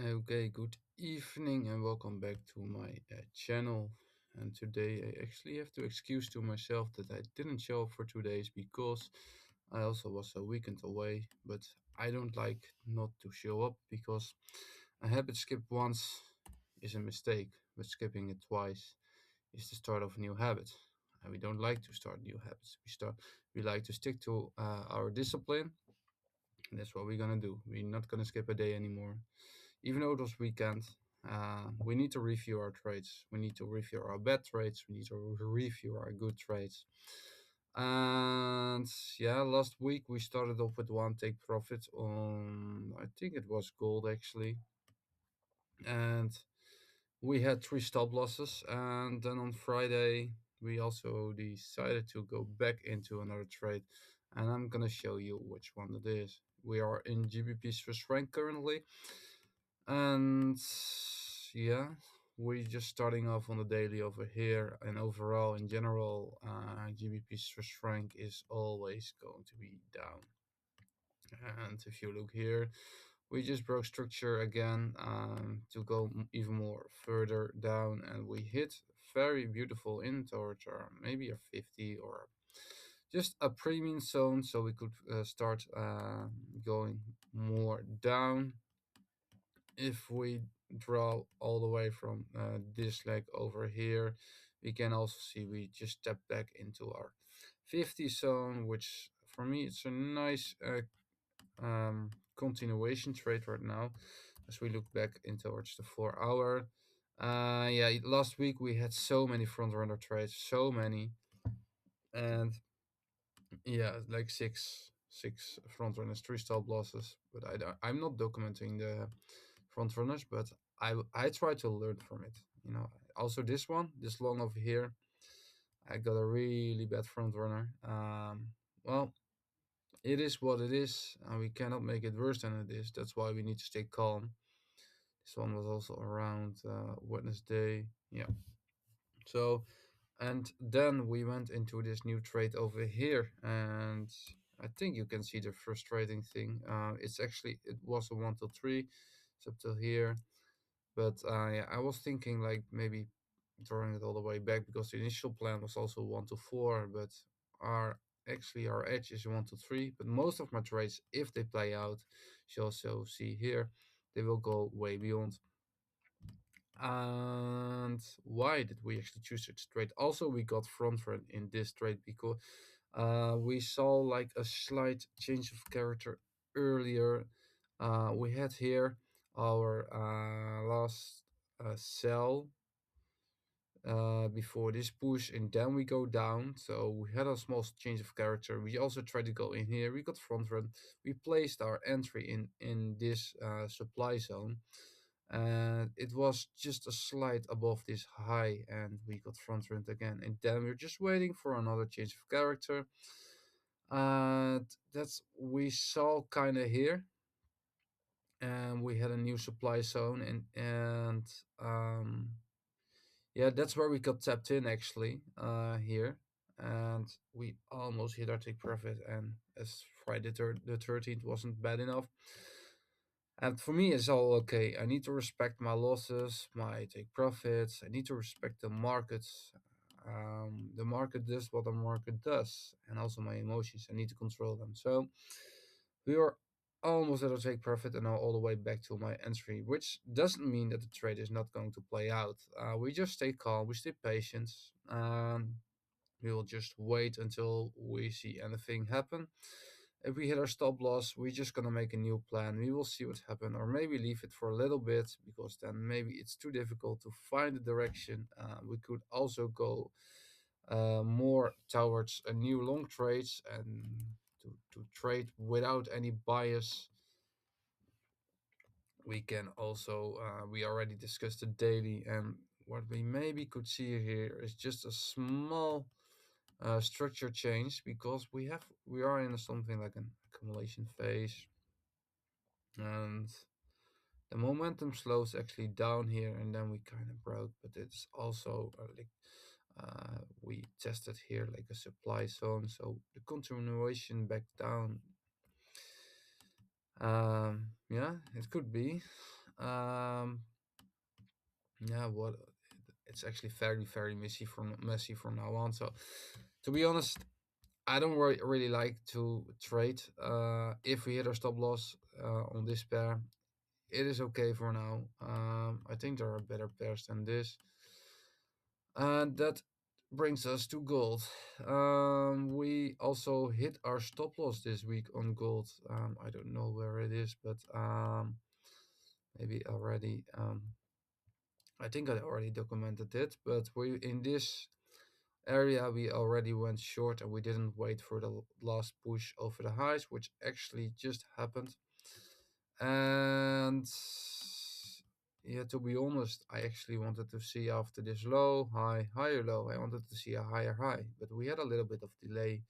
Okay, good evening and welcome back to my channel. And today I actually have to excuse to myself that I didn't show up for 2 days because I also was a weekend away. But I don't like not to show up because a habit skipped once is a mistake, but skipping it twice is the start of a new habit. And we don't like to start new habits. We like to stick to our discipline. And that's what we're gonna do. We're not gonna skip a day anymore. Even though it was weekend, we need to review our trades. We need to review our bad trades. We need to review our good trades. And yeah, last week we started off with one take profit on, I think it was gold actually. And we had three stop losses. And then on Friday, we also decided to go back into another trade. And I'm going to show you which one it is. We are in GBP Swiss franc currently. And yeah, we're just starting off on the daily over here. And overall, in general, GBP Swiss franc is always going to be down. And if you look here, we just broke structure again to go even more further down, and we hit very beautiful in towards our maybe a 50 or just a premium zone, so we could start going more down. If we draw all the way from this leg over here, we can also see we just step back into our 50 zone, which for me it's a nice continuation trade right now as we look back in towards the 4 hour. Yeah, last week we had so many front runner trades, so many, and yeah, like six front runners, three stop losses. But I'm not documenting the front runners, but I try to learn from it. Also this long over here, I got a really bad front runner. Well, it is what it is, and we cannot make it worse than it is. That's why we need to stay calm. This one was also around Wednesday. Yeah. So, and then we went into this new trade over here, and I think you can see the frustrating thing. It was a 1 till 3, it's up till here, but yeah, I was thinking like maybe drawing it all the way back because the initial plan was also 1 to 4, but our edge is 1 to 3. But most of my trades, if they play out, you also see here, they will go way beyond. And why did we actually choose this trade? Also, we got front run in this trade because we saw like a slight change of character earlier. We had here our last sell before this push, and then we go down. So we had a small change of character. We also tried to go in here. We got front run. We placed our entry in this supply zone, and it was just a slight above this high, and we got front run again. And then we're just waiting for another change of character. And that's we saw kind of here, and we had a new supply zone, and yeah, that's where we got tapped in actually here, and we almost hit our take profit. And as Friday the 13th wasn't bad enough, and for me it's all okay. I need to respect my losses, my take profits. I need to respect the markets. The market does what the market does, and also my emotions. I need to control them. So we were almost at a take profit and now all the way back to my entry, which doesn't mean that the trade is not going to play out. We just stay calm, we stay patient, and we will just wait until we see anything happen. If we hit our stop loss, we're just gonna make a new plan. We will see what happens, or maybe leave it for a little bit because then maybe it's too difficult to find the direction. We could also go more towards a new long trades and to trade without any bias. We can also we already discussed the daily, and what we maybe could see here is just a small structure change because we are in something like an accumulation phase, and the momentum slows actually down here, and then we kind of broke. But it's also like we tested here like a supply zone, so the continuation back down. Yeah, it could be. Um, yeah, what it's actually very messy from now on. So, to be honest, I don't really like to trade. If we hit our stop loss on this pair, it is okay for now. I think there are better pairs than this. And that brings us to gold. We also hit our stop loss this week on gold. I don't know where it is, but maybe already. I think I already documented it, but we in this area we already went short and we didn't wait for the last push over the highs, which actually just happened. And yeah, to be honest, I actually wanted to see after this low, high, higher low. I wanted to see a higher high, but we had a little bit of delay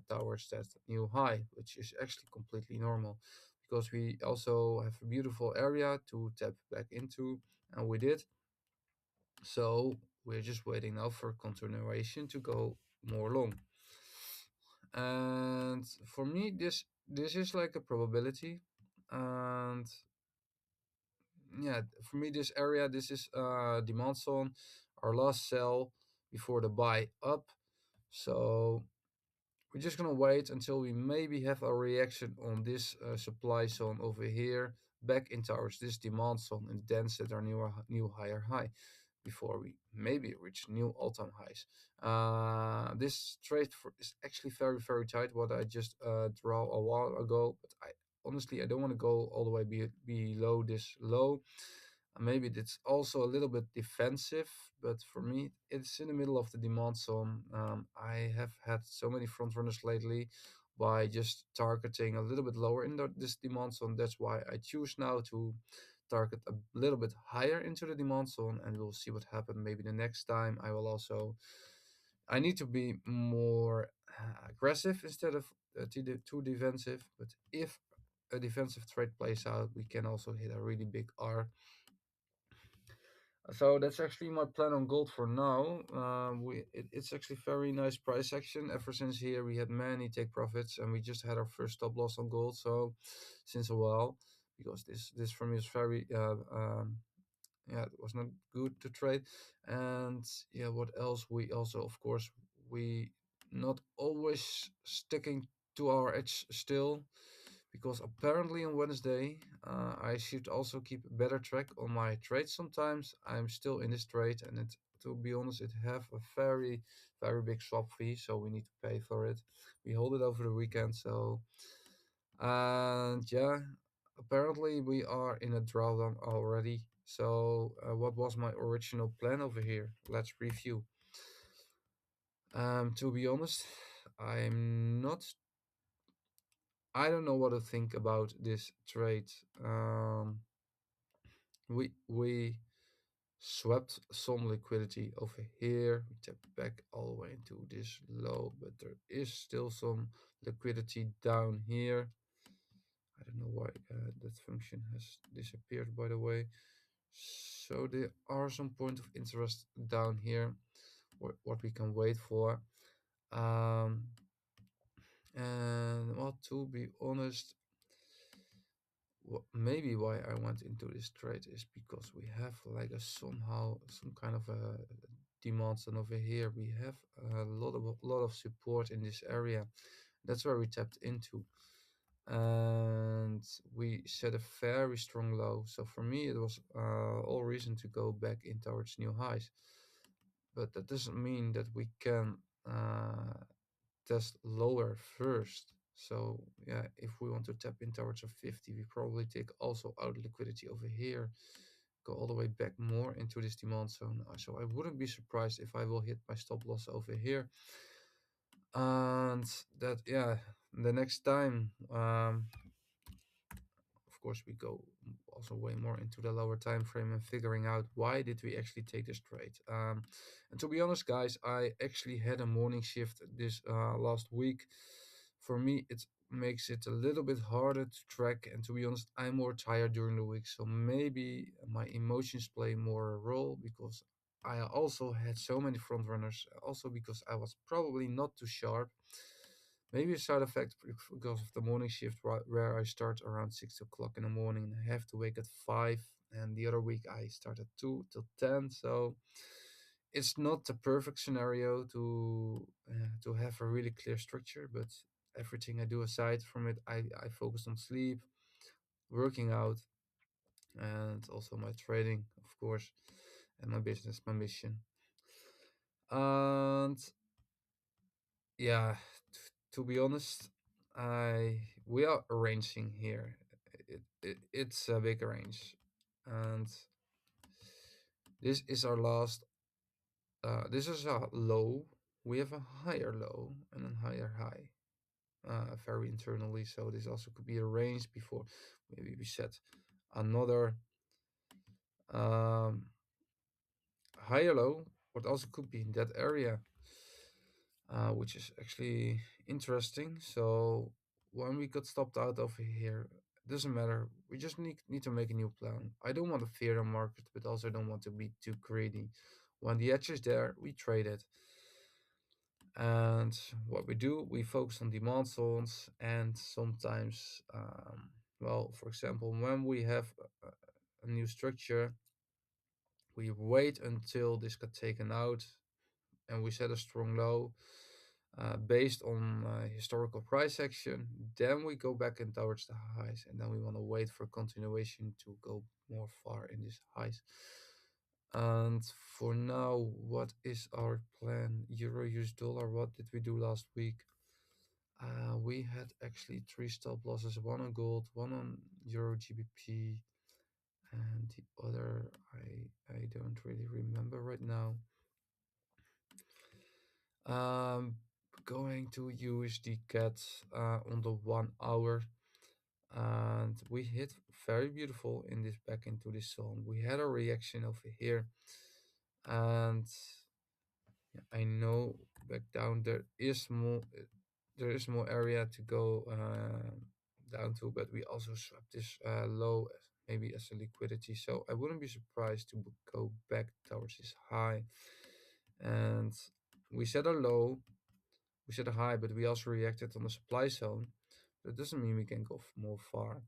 towards that new high, which is actually completely normal because we also have a beautiful area to tap back into, and we did. So we're just waiting now for continuation to go more long. And for me, this is like a probability, and yeah, for me this area, this is demand zone, our last sell before the buy up. So we're just gonna wait until we maybe have a reaction on this supply zone over here back in towards this demand zone and then set our new higher high before we maybe reach new all-time highs. This trade is actually very tight. What I just draw a while ago, but I honestly I don't want to go all the way below this low. Maybe it's also a little bit defensive, but for me, it's in the middle of the demand zone. I have had so many front runners lately by just targeting a little bit lower in this demand zone. That's why I choose now to target a little bit higher into the demand zone, and we'll see what happens. Maybe the next time I will also. I need to be more aggressive instead of too defensive. But if a defensive trade plays out, we can also hit a really big R. So that's actually my plan on gold for now. It's actually very nice price action. Ever since here we had many take profits, and we just had our first stop loss on gold. So since a while, because this for me is very yeah, it was not good to trade. And yeah, what else? We also, of course, we not always sticking to our edge still, because apparently on Wednesday I should also keep better track on my trades. Sometimes I'm still in this trade, and it, to be honest, it have a very big swap fee, so we need to pay for it. We hold it over the weekend, so and yeah, apparently we are in a drawdown already. So what was my original plan over here? Let's review. To be honest, I'm not. I don't know what to think about this trade. We swept some liquidity over here. We tapped back all the way into this low, but there is still some liquidity down here. I don't know why that function has disappeared, by the way. So there are some point of interest down here, what we can wait for. Um, and well, to be honest, maybe why I went into this trade is because we have like a somehow some kind of a demand, and over here we have a lot of support in this area. That's where we tapped into, and we set a very strong low. So for me, it was all reason to go back in towards new highs. But that doesn't mean that we can test lower first. So yeah, if we want to tap in towards a 50, we probably take also out liquidity over here, go all the way back more into this demand zone. So I wouldn't be surprised if I will hit my stop loss over here. And that, yeah, the next time, of course, we go also way more into the lower time frame and figuring out why did we actually take this trade. And to be honest, guys, I actually had a morning shift this last week. For me, it makes it a little bit harder to track, and to be honest, I'm more tired during the week, so maybe my emotions play more a role, because I also had so many front runners, also because I was probably not too sharp. Maybe a side effect because of the morning shift, where I start around 6 o'clock in the morning and I have to wake at 5. And the other week I start at 2 till 10. So it's not the perfect scenario to have a really clear structure, but everything I do aside from it, I focus on sleep, working out, and also my trading, of course, and my business, my mission. And yeah, to be honest, I we are arranging here. It's a big range, and this is our last. This is a low. We have a higher low and a higher high, very internally. So this also could be a range before maybe we set another um, higher low, but also could be in that area, which is actually interesting. So when we got stopped out over here, doesn't matter. We just need to make a new plan. I don't want to fear the market, but also don't want to be too greedy. When the edge is there, we trade it. And what we do, we focus on demand zones, and sometimes, well, for example, when we have a new structure, we wait until this got taken out and we set a strong low based on historical price action. Then we go back in towards the highs, and then we want to wait for continuation to go more far in these highs. And for now, what is our plan? Euro, US dollar. What did we do last week? We had actually three stop losses: one on gold, one on Euro GBP, and the other I don't really remember right now. Um, Going to USDCAD on the 1 hour, and we hit very beautiful in this back into this zone. We had a reaction over here, and I know back down there is more area to go down to, but we also swapped this low maybe as a liquidity. So I wouldn't be surprised to go back towards this high. And we set a low, we set a high, but we also reacted on the supply zone. That doesn't mean we can go more far.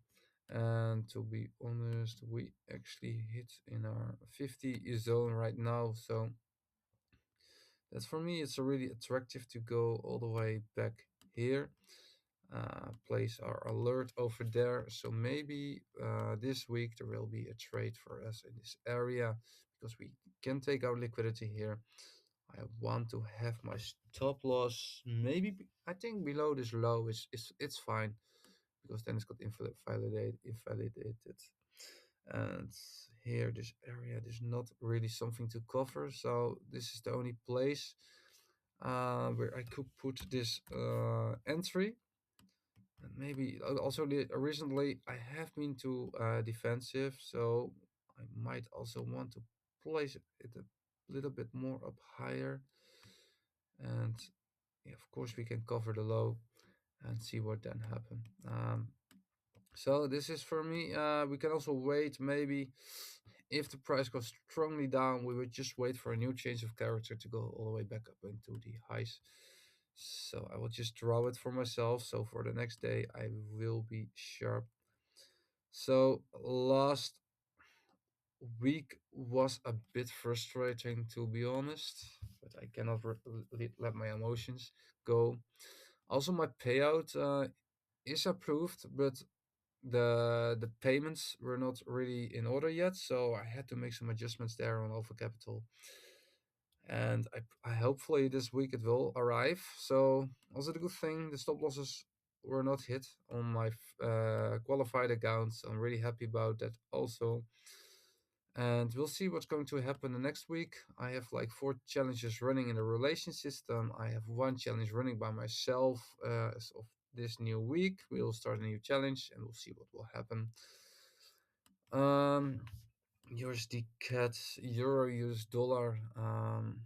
And to be honest, we actually hit in our 50 zone right now. So that's for me, it's a really attractive to go all the way back here. Place our alert over there. So maybe this week there will be a trade for us in this area because we can take our liquidity here. I want to have my stop loss maybe I think below this low it's fine because then it's got invalidated. And here this area there's not really something to cover, so this is the only place where I could put this entry. And maybe also recently I have been too defensive, so I might also want to place it a little bit more up higher. And yeah, of course we can cover the low and see what then happen. So this is for me. We can also wait maybe if the price goes strongly down, we would just wait for a new change of character to go all the way back up into the highs. So I will just draw it for myself. So for the next day, I will be sharp. So last week was a bit frustrating to be honest, but I cannot let my emotions go. Also, my payout is approved, but the payments were not really in order yet, so I had to make some adjustments there on Alpha Capital. And I hopefully this week it will arrive. So also the good thing, the stop losses were not hit on my qualified accounts. I'm really happy about that also. And we'll see what's going to happen the next week. I have like 4 challenges running in the relation system. I have 1 challenge running by myself as of this new week. We'll start a new challenge and we'll see what will happen. USD CAD, Euro, US dollar. I'm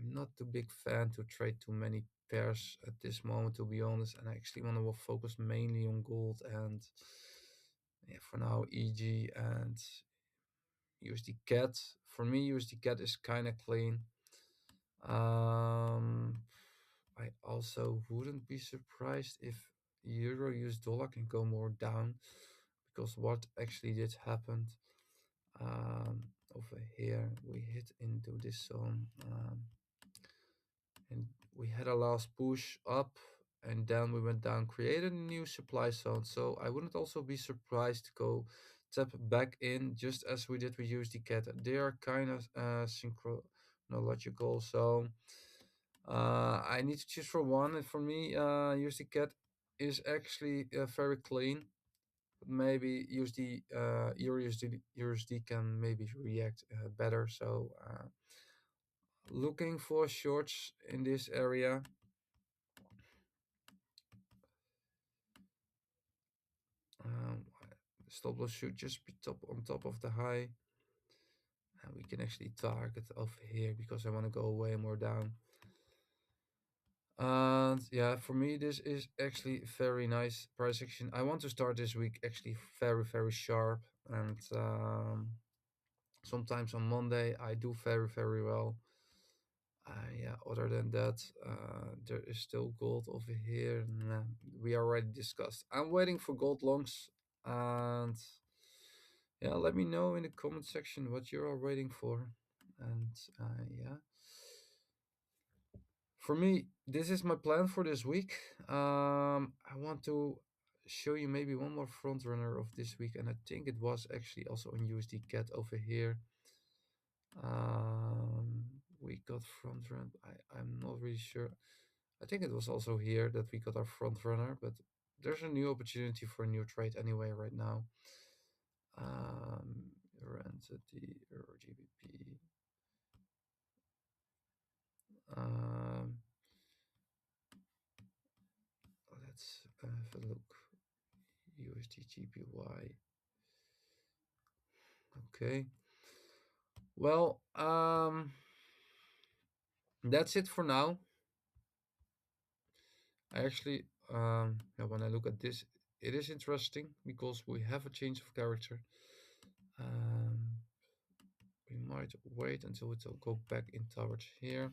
not too big fan to trade too many pairs at this moment, to be honest. And I actually want to focus mainly on gold and yeah, for now EG and USD CAD. For me, USD CAD is kind of clean. Um, I also wouldn't be surprised if euro US dollar can go more down, because what actually did happen over here, we hit into this zone, and we had a last push up, and then we went down, created a new supply zone. So I wouldn't also be surprised to go tap back in, just as we did with USDCAD. They are kind of synchronological. So I need to choose for one, and for me, USDCAD is actually very clean. Maybe USD, USD can maybe react better. So looking for shorts in this area. Um, Stop loss should just be on top of the high, and we can actually target over here because I want to go way more down. And yeah, for me this is actually very nice price action. I want to start this week actually very sharp, and sometimes on Monday I do very well. Yeah, other than that, there is still gold over here. Nah, we already discussed. I'm waiting for gold longs, and yeah, let me know in the comment section what you're all waiting for. And yeah, for me, this is my plan for this week. I want to show you maybe one more front runner of this week, and I think it was actually also on USD CAD over here. We got front run. I'm not really sure. I think it was also here that we got our front runner, but there's a new opportunity for a new trade anyway right now. Entity or GBP. Um, let's have a look. USD Okay. Well, that's it for now. I actually, yeah, when I look at this, it is interesting because we have a change of character. Um, we might wait until it will go back in towards here.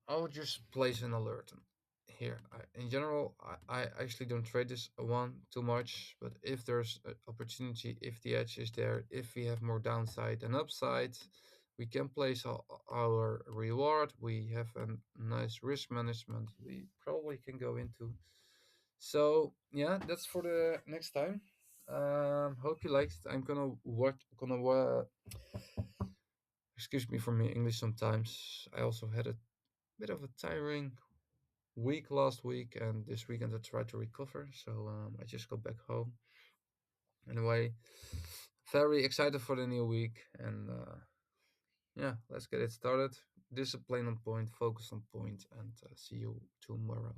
I'll just place an alert here. In general, I actually don't trade this one too much, but if there's an opportunity, if the edge is there, if we have more downside than upside, we can place our reward. We have a nice risk management we probably can go into. So yeah, that's for the next time. Hope you liked it. I'm gonna excuse me for my English sometimes. I also had a bit of a tiring week last week, and this weekend I tried to recover. So I just got back home. Anyway, very excited for the new week, and yeah, let's get it started. Discipline on point, focus on point, and see you tomorrow.